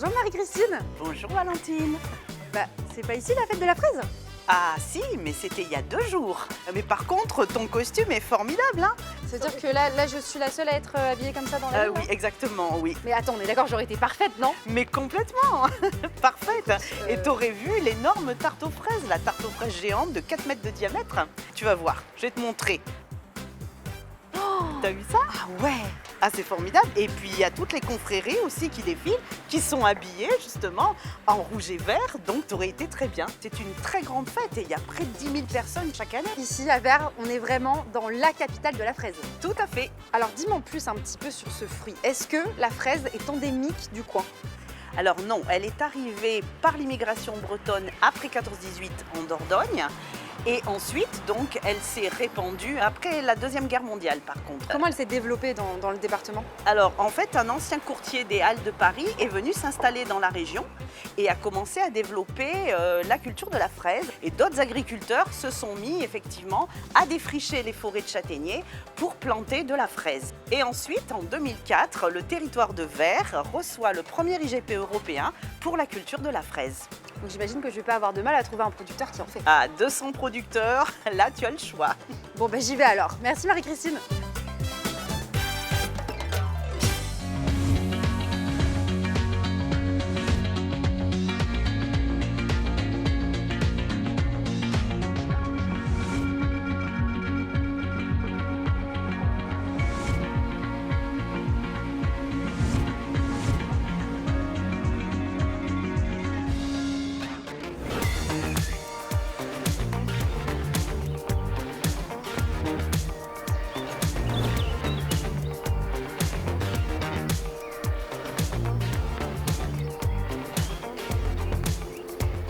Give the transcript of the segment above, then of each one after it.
Bonjour Marie-Christine. Bonjour Valentine. Bah, c'est pas ici la fête de la fraise? Ah si, mais c'était il y a 2 jours. Mais par contre, ton costume est formidable, hein? C'est-à-dire que là, je suis la seule à être habillée comme ça dans la ville, Oui, là. exactement, oui. Mais attends, on est d'accord, j'aurais été parfaite, non? Mais complètement, parfaite. Et t'aurais vu l'énorme tarte aux fraises, la tarte aux fraises géante de 4 mètres de diamètre. Tu vas voir, je vais te montrer. T'as vu ça? Ah ouais. Ah, c'est formidable. Et puis, il y a toutes les confréries aussi qui défilent, qui sont habillées justement en rouge et vert. Donc, tu aurais été très bien. C'est une très grande fête et il y a près de 10 000 personnes chaque année. Ici, à Vers, on est vraiment dans la capitale de la fraise. Tout à fait. Alors, dis-moi en plus un petit peu sur ce fruit. Est-ce que la fraise est endémique du coin? Alors non, elle est arrivée par l'immigration bretonne après 14-18 en Dordogne. Et ensuite, donc, elle s'est répandue après la Deuxième Guerre mondiale, par contre. Comment elle s'est développée dans le département? Alors, en fait, un ancien courtier des Halles de Paris est venu s'installer dans la région et a commencé à développer la culture de la fraise. Et d'autres agriculteurs se sont mis, effectivement, à défricher les forêts de châtaigniers pour planter de la fraise. Et ensuite, en 2004, le territoire de Vers reçoit le premier IGP européen pour la culture de la fraise. Donc j'imagine que je vais pas avoir de mal à trouver un producteur qui en fait. À 200 producteurs, là, tu as le choix. Bon, ben j'y vais alors. Merci Marie-Christine.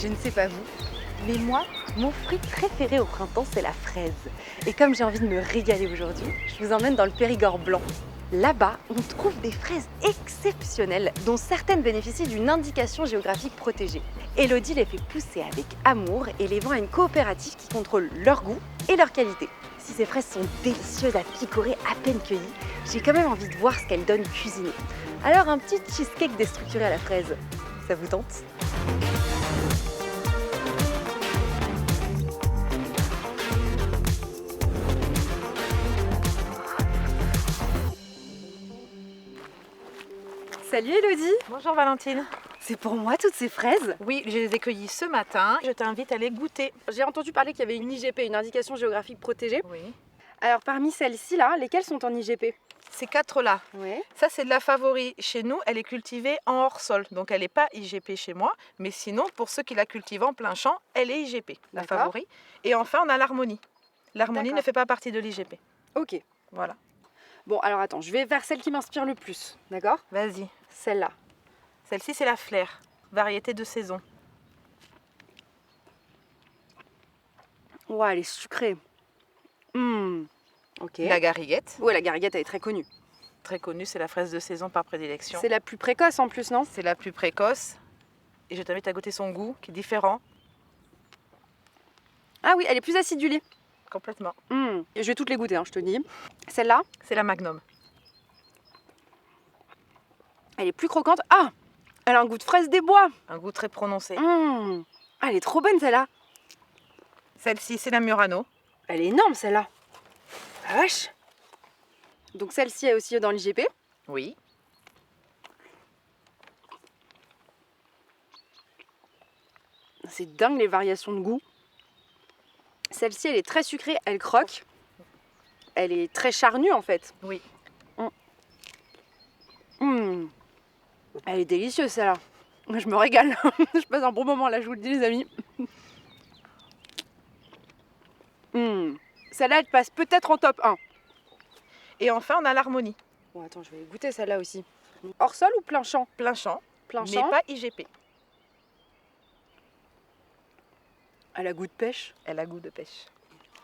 Je ne sais pas vous, mais moi, mon fruit préféré au printemps, c'est la fraise. Et comme j'ai envie de me régaler aujourd'hui, je vous emmène dans le Périgord blanc. Là-bas, on trouve des fraises exceptionnelles, dont certaines bénéficient d'une indication géographique protégée. Élodie les fait pousser avec amour et les vend à une coopérative qui contrôle leur goût et leur qualité. Si ces fraises sont délicieuses à picorer à peine cueillies, j'ai quand même envie de voir ce qu'elles donnent cuisinées. Alors un petit cheesecake déstructuré à la fraise, ça vous tente ? Salut Élodie! Bonjour Valentine. C'est pour moi toutes ces fraises? Oui, je les ai cueillies ce matin. Je t'invite à les goûter. J'ai entendu parler qu'il y avait une IGP, une indication géographique protégée. Oui. Alors parmi celles-ci là, lesquelles sont en IGP? Ces 4-là, Oui. ça c'est de la favori. Chez nous, elle est cultivée en hors-sol. Donc elle n'est pas IGP chez moi. Mais sinon, pour ceux qui la cultivent en plein champ, elle est IGP, la D'accord. favori. Et enfin, on a l'harmonie. L'harmonie ne D'accord. fait pas partie de l'IGP. Ok. Voilà. Bon alors attends, je vais vers celle qui m'inspire le plus, d'accord? Vas-y. Celle-là. Celle-ci, c'est la flair, variété de saison. Ouais, elle est sucrée. Ok. La gariguette, Ouais, la gariguette, elle est très connue. très connue, c'est la fraise de saison par prédilection. C'est la plus précoce en plus, non? C'est la plus précoce. Et je t'invite à goûter son goût, qui est différent, Ah oui, elle est plus acidulée. complètement. Je vais toutes les goûter, hein, je te dis. Celle-là, C'est la magnum. elle est plus croquante. Ah! Elle a un goût de fraise des bois. Un goût très prononcé. Ah, elle est trop bonne celle-là. Celle-ci, c'est la Murano. Elle est énorme celle-là. La vache. Donc celle-ci est aussi dans l'IGP. Oui. C'est dingue les variations de goût. Celle-ci, elle est très sucrée, elle croque. Elle est très charnue en fait. Oui. Elle est délicieuse celle-là. Je me régale. Je passe un bon moment là, je vous le dis les amis. Celle-là, elle passe peut-être en top 1. Et enfin, on a l'harmonie. Bon, attends, je vais goûter celle-là aussi. Hors sol ou plein champ? Plein champ, Plein mais champ. pas IGP. Elle a goût de pêche. Elle a goût de pêche.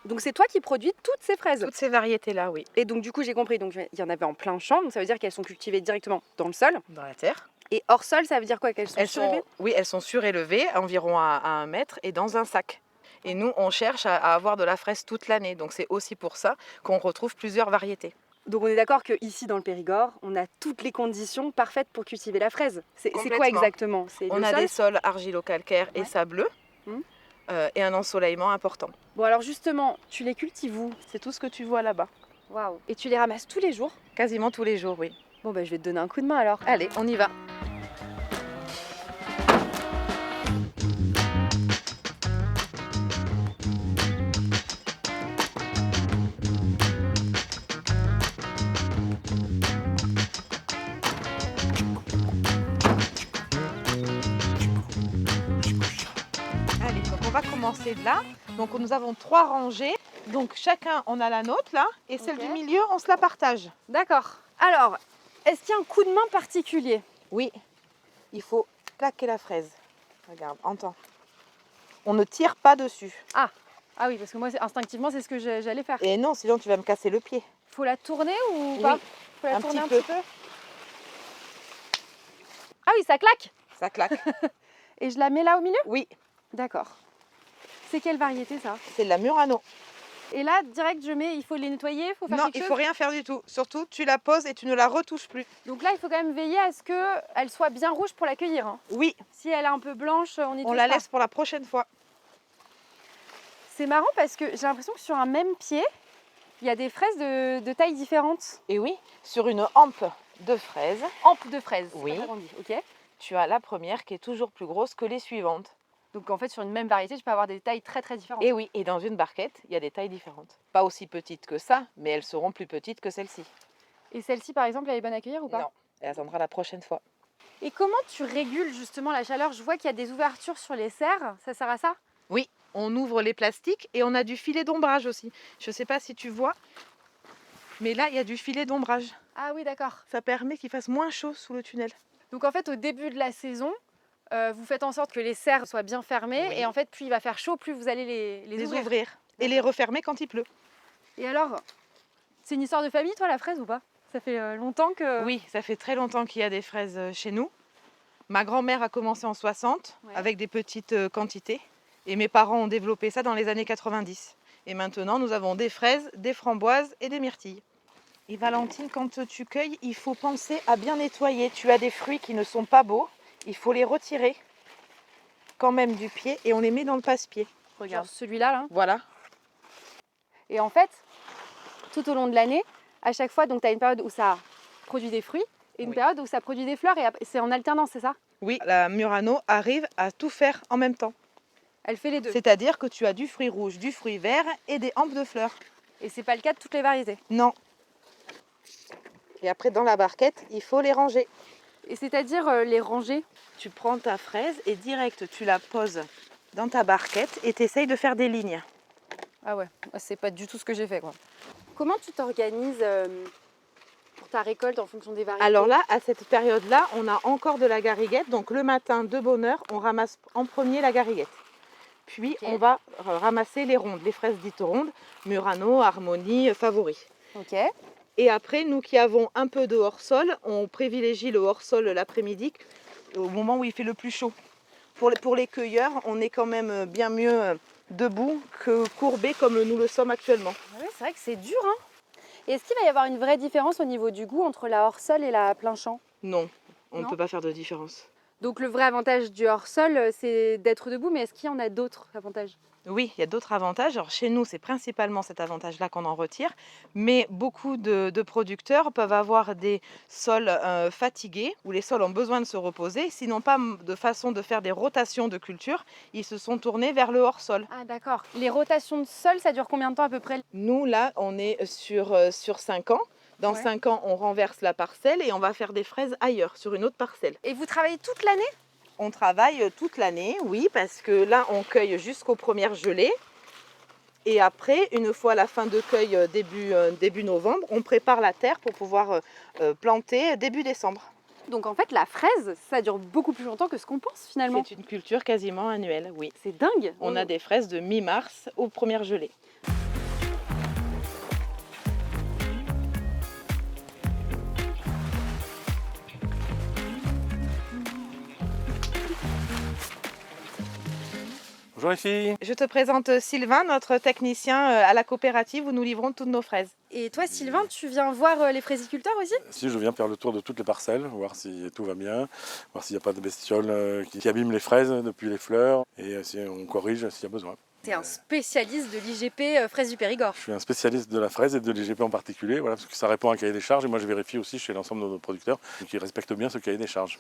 Donc c'est toi qui produis toutes ces fraises. Toutes ces variétés-là, oui. Et donc du coup, j'ai compris. Donc il y en avait en plein champ. Donc ça veut dire qu'elles sont cultivées directement dans le sol. Dans la terre. Et hors sol, ça veut dire quoi? Qu'elles sont surélevées? Oui, elles sont surélevées, environ à 1 mètre, et dans un sac. Et nous, on cherche à avoir de la fraise toute l'année. Donc c'est aussi pour ça qu'on retrouve plusieurs variétés. Donc on est d'accord qu'ici dans le Périgord, on a toutes les conditions parfaites pour cultiver la fraise. C'est quoi Complètement. exactement? C'est On le a sol? des sols argilo-calcaires et Ouais. sableux Mhm. et un ensoleillement important. Bon alors justement, tu les cultives où? C'est tout ce que tu vois là-bas. Waouh! Et tu les ramasses tous les jours? Quasiment tous les jours, oui. Bon bah je vais te donner un coup de main alors. Allez, on y va. Allez, donc on va commencer de là. Donc nous avons 3 rangées. Donc chacun, on a la nôtre là, et celle Ok. du milieu, on se la partage. D'accord. Alors, est-ce qu'il y a un coup de main particulier? Oui, il faut plaquer la fraise. Regarde, entends. On ne tire pas dessus. Ah oui, parce que moi instinctivement c'est ce que j'allais faire. Et non, sinon tu vas me casser le pied. Faut la tourner ou Oui, pas? Faut la un tourner petit un peu. petit peu. Ah oui, ça claque. Ça claque. Et je la mets là au milieu? Oui, D'accord. C'est quelle variété ça? c'est de la Murano. Et là, direct, il faut les nettoyer, il faut faire Non, quelque il chose? faut rien faire du tout. Surtout, tu la poses et tu ne la retouches plus. Donc là, il faut quand même veiller à ce qu'elle soit bien rouge pour la cueillir. Hein. Oui, Si elle est un peu blanche, on y on touche la pas. laisse pour la prochaine fois. C'est marrant parce que j'ai l'impression que sur un même pied, il y a des fraises de tailles différentes. Et oui, sur une hampe de fraises, Hampe de fraises. c'est Oui. pas ça qu'on dit, ok. tu as la première qui est toujours plus grosse que les suivantes. Donc en fait, sur une même variété, je peux avoir des tailles très très différentes. Et oui, et dans une barquette, il y a des tailles différentes. Pas aussi petites que ça, mais elles seront plus petites que celle-ci. Et celle-ci, par exemple, elle est bonne à cueillir ou pas? Non, elle attendra la prochaine fois. Et comment tu régules justement la chaleur? Je vois qu'il y a des ouvertures sur les serres. Ça sert à ça? Oui, on ouvre les plastiques et on a du filet d'ombrage aussi. Je ne sais pas si tu vois, mais là, il y a du filet d'ombrage. Ah oui, d'accord. Ça permet qu'il fasse moins chaud sous le tunnel. Donc en fait, au début de la saison, vous faites en sorte que les serres soient bien fermées. Oui. Et en fait, plus il va faire chaud, plus vous allez les ouvrir. Et les refermer quand il pleut. Et alors, c'est une histoire de famille, toi, la fraise ou pas? Ça fait longtemps que... Oui, ça fait très longtemps qu'il y a des fraises chez nous. Ma grand-mère a commencé en 60 Ouais. avec des petites quantités. Et mes parents ont développé ça dans les années 90. Et maintenant, nous avons des fraises, des framboises et des myrtilles. Et Valentine, quand tu cueilles, il faut penser à bien nettoyer. Tu as des fruits qui ne sont pas beaux. Il faut les retirer quand même du pied et on les met dans le passe-pied. Regarde, celui-là, là. Voilà. Et en fait, tout au long de l'année, à chaque fois, donc tu as une période où ça produit des fruits et une Oui. période où ça produit des fleurs. Et c'est en alternance, c'est ça? Oui, la Murano arrive à tout faire en même temps. Elle fait les deux. C'est-à-dire que tu as du fruit rouge, du fruit vert et des hampes de fleurs. Et c'est pas le cas de toutes les variétés. Non. Et après, dans la barquette, il faut les ranger. Et c'est-à-dire les ranger. Tu prends ta fraise et direct, tu la poses dans ta barquette et tu essayes de faire des lignes. Ah ouais, c'est pas du tout ce que j'ai fait, quoi. Comment tu t'organises pour ta récolte en fonction des variétés? Alors là, à cette période-là, on a encore de la gariguette. Donc le matin, de bonne heure, on ramasse en premier la gariguette. Puis Ok. on va ramasser les rondes, les fraises dites rondes, Murano, Harmonie, Favori. Ok. Et après, nous qui avons un peu de hors-sol, on privilégie le hors-sol l'après-midi, au moment où il fait le plus chaud. Pour les cueilleurs, on est quand même bien mieux debout que courbé comme nous le sommes actuellement. Ouais, c'est vrai que c'est dur, hein. Et est-ce qu'il va y avoir une vraie différence au niveau du goût entre la hors-sol et la plein champ? Non, on Non. ne peut pas faire de différence. Donc le vrai avantage du hors-sol, c'est d'être debout, mais est-ce qu'il y en a d'autres avantages? Oui, il y a d'autres avantages. Alors, chez nous, c'est principalement cet avantage-là qu'on en retire. Mais beaucoup de producteurs peuvent avoir des sols fatigués, où les sols ont besoin de se reposer. Sinon pas de façon de faire des rotations de culture, ils se sont tournés vers le hors-sol. Ah d'accord. Les rotations de sol, ça dure combien de temps à peu près? Nous, là, on est sur 5 ans. Dans Ouais. 5 ans, on renverse la parcelle et on va faire des fraises ailleurs, sur une autre parcelle. Et vous travaillez toute l'année? On travaille toute l'année, oui, parce que là, on cueille jusqu'aux premières gelées. Et après, une fois la fin de cueil début novembre, on prépare la terre pour pouvoir planter début décembre. Donc en fait, la fraise, ça dure beaucoup plus longtemps que ce qu'on pense finalement. C'est une culture quasiment annuelle, oui. C'est dingue. On a des fraises de mi-mars aux premières gelées. Bonjour Bonjour les filles. Je te présente Sylvain, notre technicien à la coopérative où nous livrons toutes nos fraises. Et toi, Sylvain, tu viens voir les fraisiculteurs aussi? Si je viens faire le tour de toutes les parcelles, voir si tout va bien, voir s'il n'y a pas de bestioles qui abîment les fraises depuis les fleurs et si on corrige s'il y a besoin. Tu es un spécialiste de l'IGP fraises du Périgord. Je suis un spécialiste de la fraise et de l'IGP en particulier, voilà, parce que ça répond à un cahier des charges et moi je vérifie aussi chez l'ensemble de nos producteurs qu'ils respectent bien ce cahier des charges.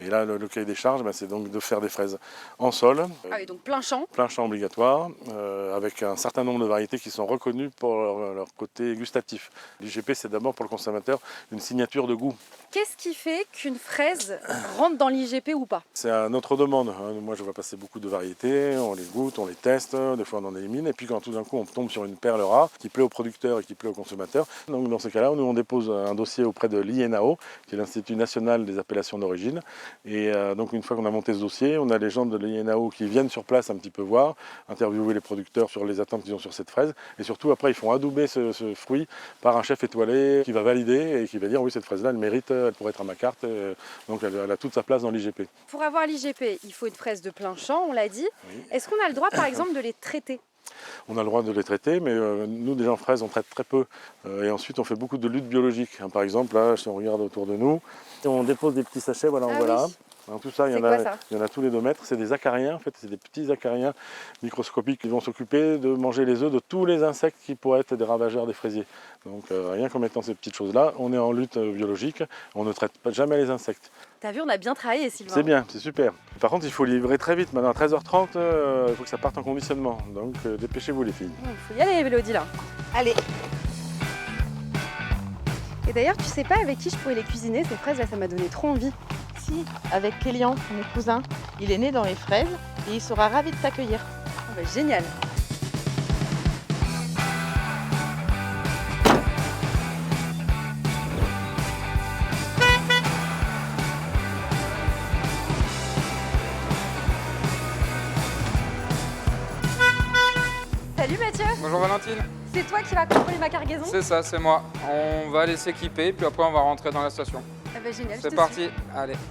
Et là, le cahier des charges, c'est donc de faire des fraises en sol, Ah oui, donc plein champ. plein champ obligatoire, avec un certain nombre de variétés qui sont reconnues pour leur côté gustatif. L'IGP, c'est d'abord pour le consommateur une signature de goût. Qu'est-ce qui fait qu'une fraise rentre dans l'IGP ou pas? C'est à notre demande. Moi, je vois passer beaucoup de variétés, on les goûte, on les teste, des fois on en élimine, et puis quand tout d'un coup on tombe sur une perle rare qui plaît au producteur et qui plaît au consommateur, donc dans ce cas-là, nous on dépose un dossier auprès de l'INAO, qui est l'Institut national des appellations d'origine, et donc une fois qu'on a monté ce dossier, on a les gens de l'INAO qui viennent sur place un petit peu voir, interviewer les producteurs sur les attentes qu'ils ont sur cette fraise, et surtout après ils font adouber ce fruit par un chef étoilé qui va valider et qui va dire oui, cette fraise-là elle mérite, elle pourrait être à ma carte, donc elle a toute sa place dans l'IGP. Pour avoir l'IGP, il faut une fraise de plein champ, on l'a dit. Oui. Est-ce qu'on a le droit, par exemple, de les traiter? On a le droit de les traiter, mais nous déjà en fraise on traite très peu. Et ensuite on fait beaucoup de lutte biologique. Par exemple, là, si on regarde autour de nous, on dépose des petits sachets, voilà, Ah voilà. oui. Dans tout ça, C'est quoi, ça il y en a tous les 2 mètres. C'est des acariens, en fait, c'est des petits acariens microscopiques qui vont s'occuper de manger les œufs de tous les insectes qui pourraient être des ravageurs des fraisiers. Donc rien qu'en mettant ces petites choses-là, on est en lutte biologique, on ne traite pas jamais les insectes. T'as vu, on a bien travaillé, Sylvain. C'est bien, c'est super. Par contre, il faut livrer très vite. Maintenant, à 13h30, il faut que ça parte en conditionnement. Donc dépêchez-vous les filles. Il faut y aller, Mélodie, là. Allez, Et d'ailleurs, tu sais pas avec qui je pourrais les cuisiner, ces fraises, là, ça m'a donné trop envie. si, avec Kélian, mon cousin. Il est né dans les fraises et il sera ravi de t'accueillir. Ah bah, génial. Salut Mathieu, Bonjour Valentine, c'est toi qui vas contrôler ma cargaison? c'est ça, c'est moi. On va aller s'équiper, puis après on va rentrer dans la station. Ah bah génial, je C'est te parti, allez. suis.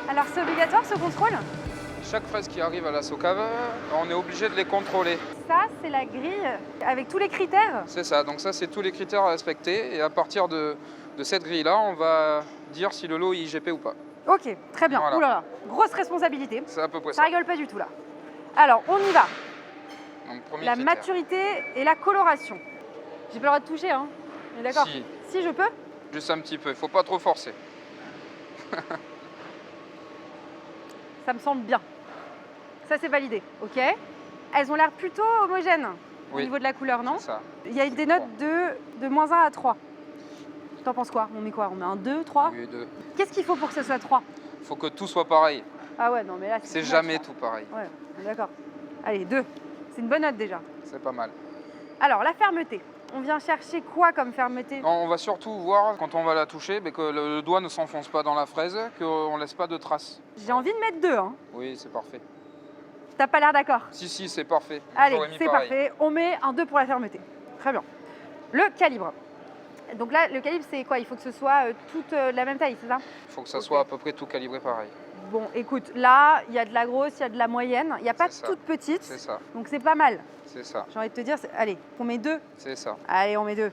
Alors c'est obligatoire ce contrôle? Chaque fraise qui arrive à la Socave, on est obligé de les contrôler. Ça, c'est la grille avec tous les critères? C'est ça, donc ça c'est tous les critères à respecter. Et à partir de cette grille-là, on va dire si le lot est IGP ou pas. Ok, très bien. Voilà. Ouh là là, grosse responsabilité. C'est à peu près Ça ça. rigole pas du tout là. Alors, on y va. Donc, premier La critère. maturité et la coloration. J'ai pas le droit de toucher, hein? On est d'accord? Si, Si, je peux? juste un petit peu, il faut pas trop forcer. Ça me semble bien. Ça, c'est validé, ok? Elles ont l'air plutôt homogènes au Oui. niveau de la couleur, non? C'est ça. Il y a des notes de moins 1 à 3. T'en penses quoi? On met quoi? On met un 2, 3? Oui, deux. Qu'est-ce qu'il faut pour que ce soit 3? Il faut que tout soit pareil. Ah ouais, non, mais là, C'est too much, jamais là. tout pareil. Ouais, on est d'accord. Allez, 2. C'est une bonne note déjà. C'est pas mal. Alors, la fermeté. On vient chercher quoi comme fermeté? On va surtout voir quand on va la toucher mais que le doigt ne s'enfonce pas dans la fraise, qu'on ne laisse pas de traces. J'ai envie de mettre 2, hein. Oui, c'est parfait. T'as pas l'air d'accord? Si, c'est parfait. Allez, J'aurais mis c'est pareil. parfait. On met un 2 pour la fermeté. Très bien. Le calibre. Donc là, le calibre, c'est quoi? Il faut que ce soit toute la même taille, c'est ça? Il faut que ça Ok. soit à peu près tout calibré pareil. Bon, écoute, là, il y a de la grosse, il y a de la moyenne. Il n'y a pas de C'est ça. toute petite. C'est ça, Donc c'est pas mal. c'est ça, J'ai envie de te dire, allez, on met 2. c'est ça. Allez, on met 2.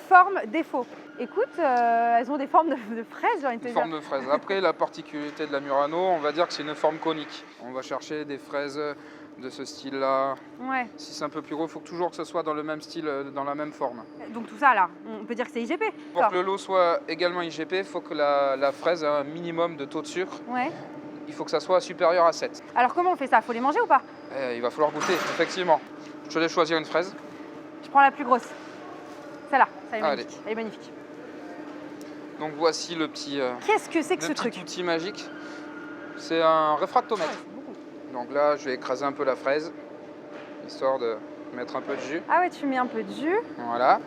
Forme, défaut. Écoute, elles ont des formes de fraises, j'ai envie de te Une dire. forme de fraise. Après, la particularité de la Murano, on va dire que c'est une forme conique. On va chercher des fraises de ce style-là. Ouais. Si c'est un peu plus gros, il faut toujours que ce soit dans le même style, dans la même forme. Donc tout ça, là, on peut dire que c'est IGP. Pour D'accord. que le lot soit également IGP, il faut que la fraise ait un minimum de taux de sucre. Ouais. Il faut que ça soit supérieur à 7. Alors comment on fait ça? Faut les manger ou pas? Il va falloir goûter, effectivement. Je te laisse choisir une fraise. Je prends la plus grosse. Celle-là, ça est Allez. magnifique. Elle est magnifique. Donc voici le petit, Qu'est-ce que c'est que le ce petit truc? outil magique. C'est un réfractomètre. Donc là, je vais écraser un peu la fraise, histoire de mettre un peu de jus. Ah ouais, tu mets un peu de jus. Voilà.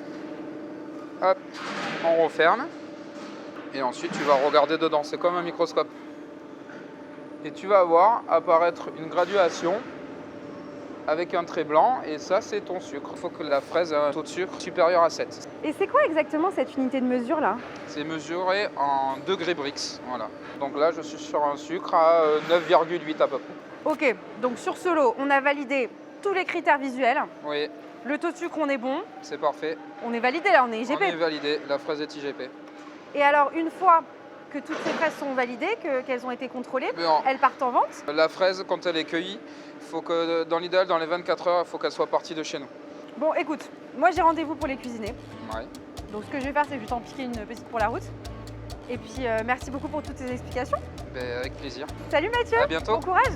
Hop, on referme. Et ensuite, tu vas regarder dedans. C'est comme un microscope. Et tu vas voir apparaître une graduation avec un trait blanc et ça c'est ton sucre. Il faut que la fraise ait un taux de sucre supérieur à 7. Et c'est quoi exactement cette unité de mesure là? C'est mesuré en degrés Brix. Voilà. Donc là je suis sur un sucre à 9,8 à peu près. Ok, donc sur ce lot, on a validé tous les critères visuels. Oui, Le taux de sucre, on est bon. c'est parfait. On est validé là, on est On IGP. est validé, la fraise est IGP. Et alors, une fois que toutes ces fraises sont validées, qu'elles ont été contrôlées, Bon, elles partent en vente. la fraise, quand elle est cueillie, faut que dans l'idéal, dans les 24 heures, il faut qu'elle soit partie de chez nous. Bon, écoute, moi j'ai rendez-vous pour les cuisiner. Ouais. Donc ce que je vais faire, c'est que je vais t'en piquer une petite pour la route. Et puis, merci beaucoup pour toutes ces explications. Ben, avec plaisir. Salut Mathieu. À bientôt. Bon courage.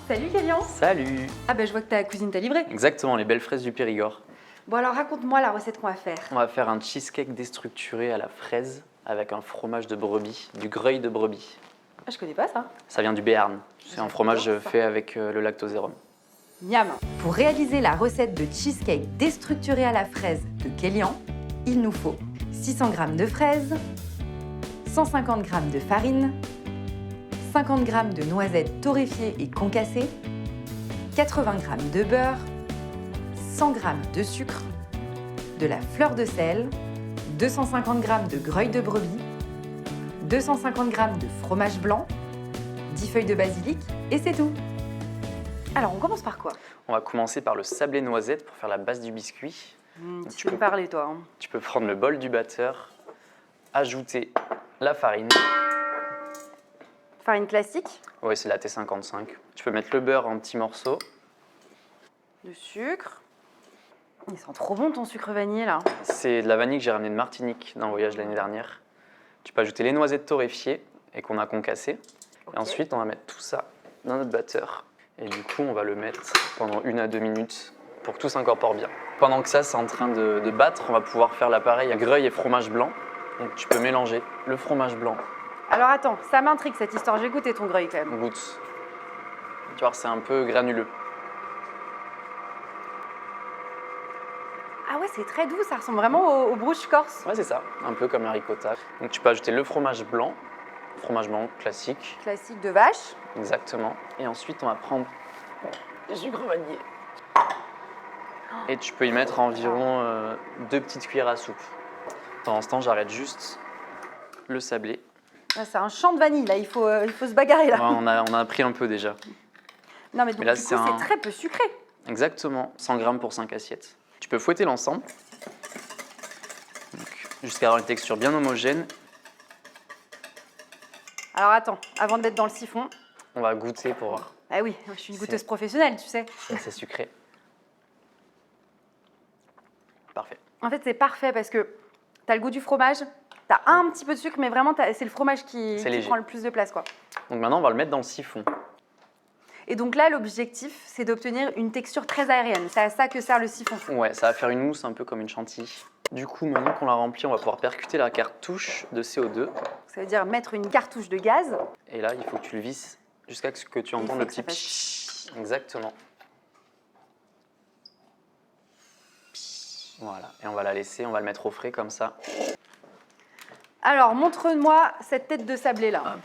Salut Kélian. Salut! Ah ben je vois que ta cousine t'a livré. Exactement, les belles fraises du Périgord. Bon alors raconte-moi la recette qu'on va faire. On va faire un cheesecake déstructuré à la fraise avec un fromage de brebis, du greuil de brebis. Ah, je connais pas ça. Ça vient du Béarn. C'est un fromage J'adore ça. fait avec le lactosérum. Miam. Pour réaliser la recette de cheesecake déstructuré à la fraise de Kélian, il nous faut 600 g de fraises, 150 g de farine, 50 g de noisettes torréfiées et concassées, 80 g de beurre, 100 g de sucre, de la fleur de sel, 250 g de greuil de brebis, 250 g de fromage blanc, 10 feuilles de basilic et c'est tout. Alors on commence par quoi? On va commencer par le sablé noisette pour faire la base du biscuit. Tu peux me parler toi. Hein. Tu peux prendre le bol du batteur, ajouter la farine. Farine classique, Oui, c'est la T55. Tu peux mettre le beurre en petits morceaux. du sucre. Il sent trop bon ton sucre vanillé là. C'est de la vanille que j'ai ramenée de Martinique dans le voyage l'année dernière. Tu peux ajouter les noisettes torréfiées et qu'on a concassées. Ok. Et ensuite, on va mettre tout ça dans notre batteur. Et du coup, on va le mettre pendant 1 à 2 minutes pour que tout s'incorpore bien. Pendant que ça, c'est en train de battre, on va pouvoir faire l'appareil à greuil et fromage blanc. Donc tu peux mélanger le fromage blanc. Alors attends, ça m'intrigue cette histoire, j'ai goûté ton greuil quand même. Goûte. Tu vois, c'est un peu granuleux. Ah ouais, c'est très doux, ça ressemble vraiment au brooch corse. Ouais, c'est ça, un peu comme la ricotta. Donc tu peux ajouter le fromage blanc classique, Classique de vache. exactement. Et ensuite, on va prendre du sucre vanillé. Et tu peux y mettre environ 2 petites cuillères à soupe. Pendant ce temps, j'arrête juste le sablé. Ah, c'est un champ de vanille là, il faut se bagarrer là. Ouais, on a pris un peu déjà. Non mais donc Mais là, du coup c'est un- c'est très peu sucré. Exactement, 100 grammes pour 5 assiettes. Tu peux fouetter l'ensemble donc, jusqu'à avoir une texture bien homogène. Alors attends, avant de mettre dans le siphon, On va goûter pour voir ah oui, je suis une goûteuse professionnelle, tu sais. si c'est sucré. Parfait. En fait c'est parfait parce que t'as le goût du fromage, t'as un petit peu de sucre mais vraiment c'est le fromage qui léger. prend le plus de place quoi. Donc maintenant, on va le mettre dans le siphon. Et donc là, l'objectif, c'est d'obtenir une texture très aérienne. C'est à ça que sert le siphon. Ouais, ça va faire une mousse un peu comme une chantilly. Du coup, maintenant qu'on l'a rempli, on va pouvoir percuter la cartouche de CO2. Ça veut dire mettre une cartouche de gaz. Et là, il faut que tu le visses jusqu'à ce que tu entendes le fait que petit ça pshhh. Exactement. Voilà, et on va la laisser, on va le mettre au frais comme ça. Alors, montre-moi cette tête de sablé là.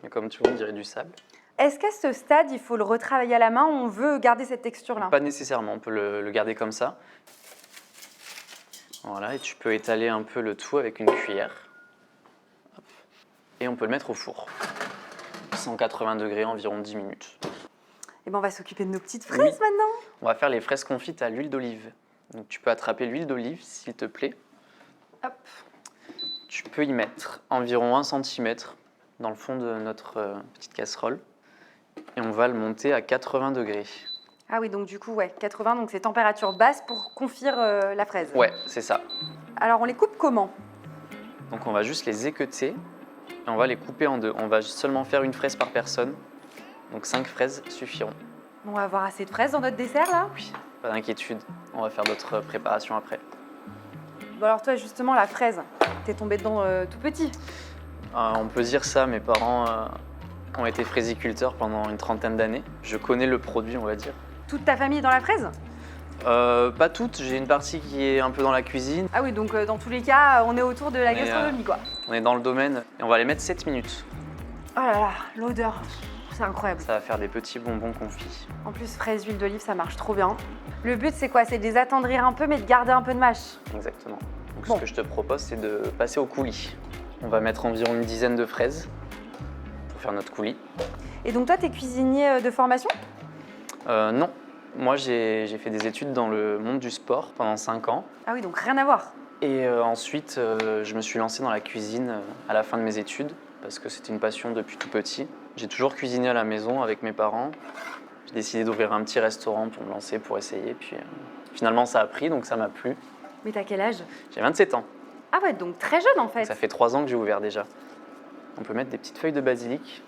Et comme tu vois, on dirait du sable. Est-ce qu'à ce stade, il faut le retravailler à la main ou on veut garder cette texture-là? Pas nécessairement, on peut le garder comme ça. Voilà, et tu peux étaler un peu le tout avec une cuillère. Hop. Et on peut le mettre au four. 180 degrés, environ 10 minutes. Et ben, on va s'occuper de nos petites fraises maintenant. On va faire les fraises confites à l'huile d'olive. Donc tu peux attraper l'huile d'olive, s'il te plaît. Hop. Tu peux y mettre environ 1 cm dans le fond de notre petite casserole. Et on va le monter à 80 degrés. Ah oui, donc du coup, ouais, 80, donc c'est température basse pour confire la fraise. Ouais, c'est ça. Alors, on les coupe comment? Donc on va juste les équeuter et on va les couper en deux. On va seulement faire une fraise par personne. Donc 5 fraises suffiront. On va avoir assez de fraises dans notre dessert là? Oui, pas d'inquiétude. On va faire d'autres préparations après. Bon alors toi, justement, la fraise, t'es tombé dedans tout petit. On peut dire ça, mes parents ont été fraisiculteurs pendant une 30aine d'années. Je connais le produit, on va dire. Toute ta famille est dans la fraise? Pas toutes, j'ai une partie qui est un peu dans la cuisine. Ah oui, donc dans tous les cas, on est autour de la On est, gastronomie, quoi. On est dans le domaine et on va les mettre 7 minutes. Oh là là, l'odeur, c'est incroyable. Ça va faire des petits bonbons confits. En plus, fraise, huile d'olive, ça marche trop bien. Le but, c'est quoi? C'est de les attendrir un peu, mais de garder un peu de mâche. Exactement. Donc Bon. ce que je te propose, c'est de passer au coulis. On va mettre environ une dizaine de fraises pour faire notre coulis. Et donc toi, t'es cuisinier de formation? Non, moi j'ai fait des études dans le monde du sport pendant 5 ans. Ah oui, donc rien à voir. Et ensuite, je me suis lancé dans la cuisine à la fin de mes études parce que c'était une passion depuis tout petit. J'ai toujours cuisiné à la maison avec mes parents. J'ai décidé d'ouvrir un petit restaurant pour me lancer, pour essayer. Puis finalement, ça a pris, donc ça m'a plu. Mais t'as quel âge? J'ai 27 ans. Ah ouais, donc très jeune en fait. Ça fait 3 ans que j'ai ouvert déjà. On peut mettre des petites feuilles de basilic,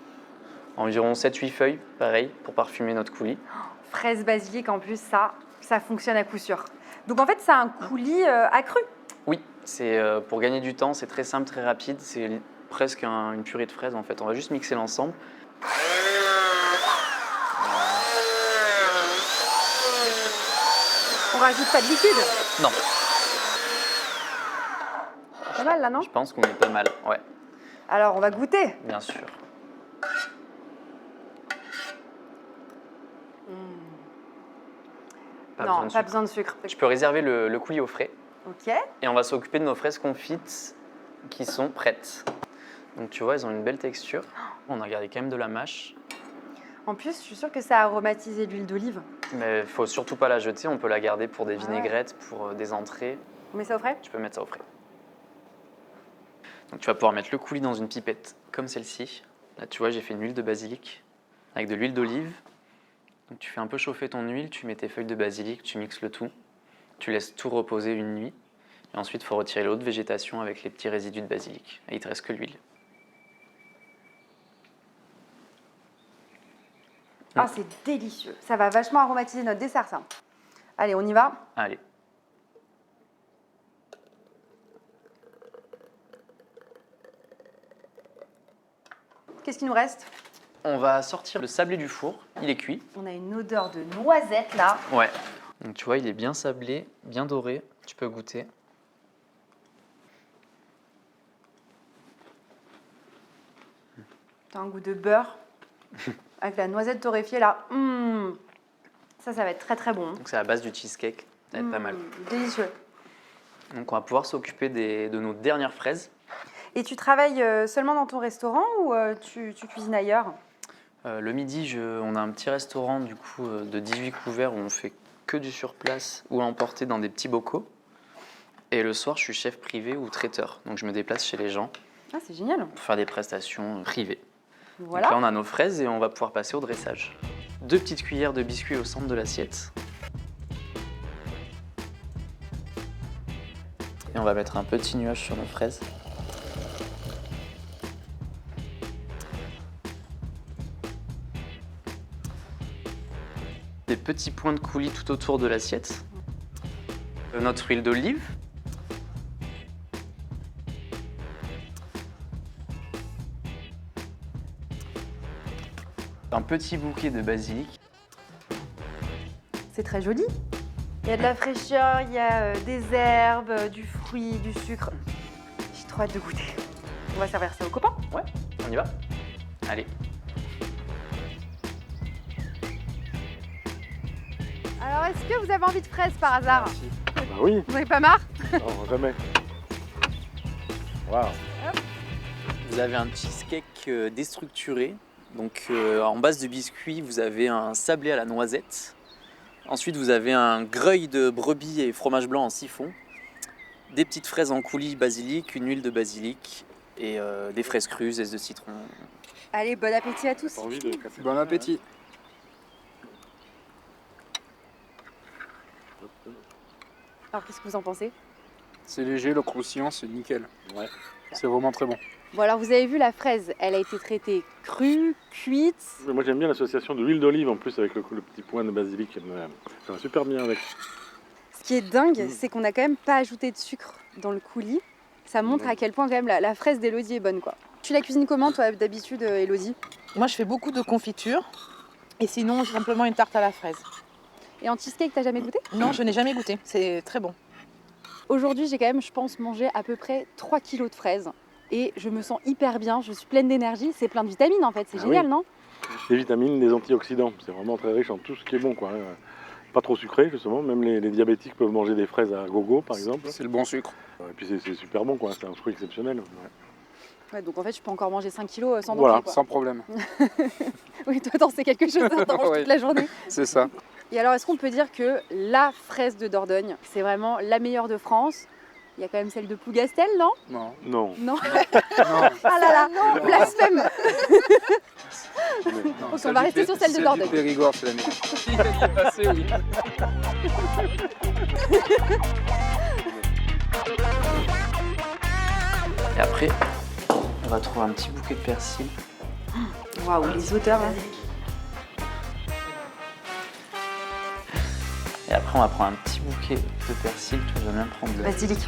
environ 7-8 feuilles, pareil, pour parfumer notre coulis. Fraise basilic en plus, ça fonctionne à coup sûr. Donc en fait, c'est un coulis accru. Oui, c'est pour gagner du temps, c'est très simple, très rapide. C'est presque une purée de fraises en fait. On va juste mixer l'ensemble. On rajoute pas de liquide. Non, Pas mal là, non? je pense qu'on est pas mal. Ouais, Alors, on va goûter. bien sûr. Non, besoin de pas sucre. besoin de sucre. Je peux réserver le coulis au frais Ok. et on va s'occuper de nos fraises confites qui sont prêtes. Donc tu vois, elles ont une belle texture. On a gardé quand même de la mâche, En plus, je suis sûre que ça a aromatisé l'huile d'olive. mais il faut surtout pas la jeter. On peut la garder pour des Ah ouais. vinaigrettes, pour des entrées. On met ça au frais? Tu peux mettre ça au frais. Donc tu vas pouvoir mettre le coulis dans une pipette comme celle-ci. Là, tu vois, j'ai fait une huile de basilic avec de l'huile d'olive. Donc tu fais un peu chauffer ton huile, tu mets tes feuilles de basilic, tu mixes le tout. Tu laisses tout reposer une nuit. Et ensuite, il faut retirer l'autre végétation avec les petits résidus de basilic. Et il te reste que l'huile. Ah, c'est délicieux. Ça va vachement aromatiser notre dessert, ça. Allez, on y va. Allez. Qu'est-ce qu'il nous reste? On va sortir le sablé du four. Il est cuit. On a une odeur de noisette, là. Ouais. Donc tu vois, il est bien sablé, bien doré. Tu peux goûter. T'as un goût de beurre. Avec la noisette torréfiée, là. Ça va être très, très bon. Donc c'est à base du cheesecake. Ça va être pas mal. Délicieux. Donc on va pouvoir s'occuper de nos dernières fraises. Et tu travailles seulement dans ton restaurant ou tu cuisines ailleurs? Le midi, on a un petit restaurant du coup de 18 couverts où on fait que du surplace ou à emporter dans des petits bocaux. Et le soir, je suis chef privé ou traiteur. Donc je me déplace chez les gens Ah, c'est génial. pour faire des prestations privées. Voilà. Donc là, on a nos fraises et on va pouvoir passer au dressage. 2 petites cuillères de biscuits au centre de l'assiette. Et on va mettre un petit nuage sur nos fraises. Des petits points de coulis tout autour de l'assiette. Notre huile d'olive. Un petit bouquet de basilic. C'est très joli. Il y a de la fraîcheur, il y a des herbes, du fruit, du sucre. J'ai trop hâte de goûter. On va servir ça aux copains. Ouais, on y va. Allez. Alors, est-ce que vous avez envie de fraises par hasard? Bah oui, Vous n'avez pas marre? non, jamais. Waouh. Vous avez un cheesecake déstructuré. Donc en base de biscuit, vous avez un sablé à la noisette. Ensuite, vous avez un greuil de brebis et fromage blanc en siphon. Des petites fraises en coulis basilic, une huile de basilic et des fraises crues, zeste de citron. Allez, bon appétit à tous. Pas envie de casser Bon appétit. Alors, qu'est-ce que vous en pensez? C'est léger, le croustillant, c'est nickel. Ouais. C'est vraiment très bon. Bon, alors vous avez vu, la fraise, elle a été traitée crue, cuite. Mais moi j'aime bien l'association de l'huile d'olive en plus avec le petit point de basilic. Ça va super bien avec. Ce qui est dingue, c'est qu'on n'a quand même pas ajouté de sucre dans le coulis. Ça montre à quel point quand même la fraise d'Élodie est bonne, quoi. Tu la cuisines comment, toi, d'habitude, Élodie? Moi, je fais beaucoup de confiture. Et sinon, simplement une tarte à la fraise. Et en cheesecake, t'as jamais goûté? Non, je n'ai jamais goûté. C'est très bon. Aujourd'hui, j'ai quand même, je pense, mangé à peu près 3 kilos de fraises. Et je me sens hyper bien, je suis pleine d'énergie. C'est plein de vitamines en fait, c'est Ah génial, oui. non? Des vitamines, des antioxydants. C'est vraiment très riche en tout ce qui est bon, quoi. Pas trop sucré, justement. Même les diabétiques peuvent manger des fraises à gogo, par exemple. C'est le bon sucre. Et puis c'est super bon, quoi. C'est un fruit exceptionnel. Ouais. Ouais, donc en fait, je peux encore manger 5 kilos sans Voilà. danger, quoi. Sans problème. Oui, toi, t'en sais quelque chose, t'en manges Ouais. toute la journée. C'est ça. Et alors, est-ce qu'on peut dire que la fraise de Dordogne, c'est vraiment la meilleure de France? Il y a quand même celle de Plougastel, non? Non. Non. Non. Non. Ah là là, blasphème. Non, Ok, celle on va du rester sur celle de Dordogne. du Périgord, c'est la meilleure. Si elle est passée, oui. Et après, on va trouver un petit bouquet de persil. Waouh, les odeurs là. Et après, on va prendre un petit bouquet de persil. Tu vas bien prendre de... Basilic.